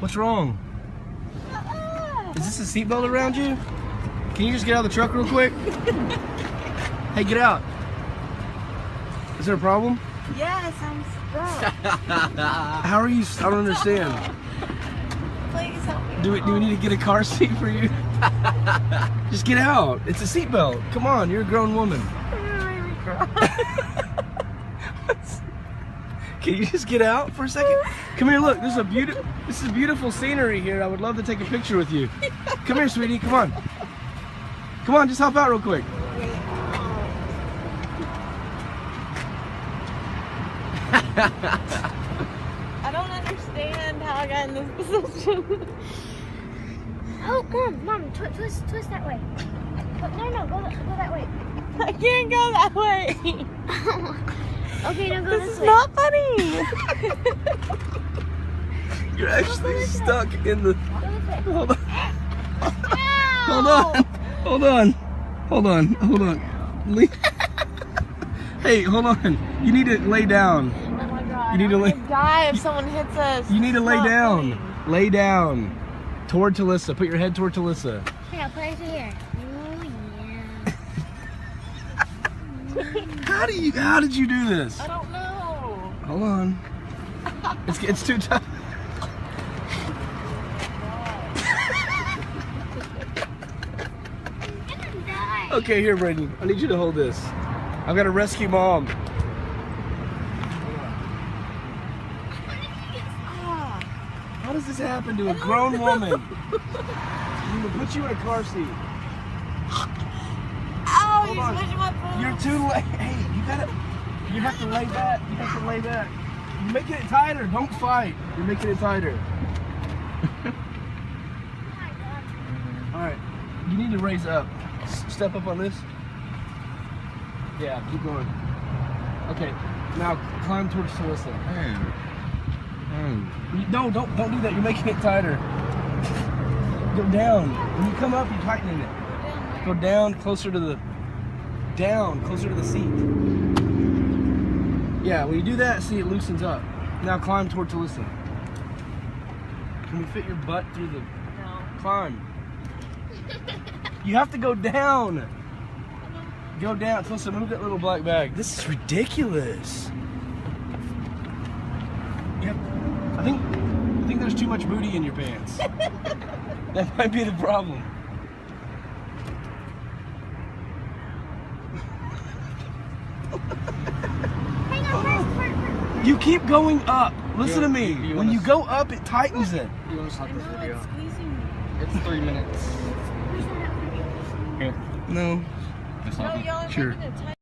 What's wrong? Is this a seatbelt around you? Can you just get out of the truck real quick? Hey, get out. Is there a problem? Yes, I'm stuck. How are you? I don't understand. Please help me. Do we need to get a car seat for you? Just get out. It's a seatbelt. Come on, you're a grown woman. Can you just get out for a second? Come here, look. This is beautiful scenery here. I would love to take a picture with you. Come here, sweetie. Come on. Come on, just hop out real quick. I don't understand how I got in this position. Oh, come, Mom, twist that way. No, go that way. I can't go that way. Okay, now go This this is way. not funny. You're actually stuck in the... Go this way. Hold on. Hold on. Hey, hold on. You need to lay down. Oh my God. You need to I'm lay. gonna die if someone hits us. You need to It's lay not down. funny. Lay down. Toward Talissa. Put your head toward Talissa. Here, I'll put it here. Oh, yeah. How did you do this? I don't know. Hold on. It's too tough. I'm gonna die. Okay, here, Braden. I need you to hold this. I've got to rescue Mom. How does this happen to a grown woman? I'm gonna put you in a car seat. Ow, Hold you're on. squishing my boobs. You're too late. Hey, you have to lay back. You have to lay back. You're making it tighter. Don't fight. You're making it tighter. All right. You need to raise up. Step up on this. Yeah, keep going. Okay. Now climb towards Talissa. No, don't do that. You're making it tighter. Go down. When you come up, you're tightening it. Go down, closer to the seat. Yeah, when you do that, see, it loosens up. Now climb toward Talissa. Can we fit your butt through the... No. Climb. You have to go down. Go down. Talissa, move that little black bag. This is ridiculous. I think there's too much booty in your pants. That might be the problem. You keep going up. Listen to me. When you go up, it tightens it. You want to stop this video? It's squeezing me. It's 3 minutes. Here. No. Just No, stop it. y'all are Sure. making it tight.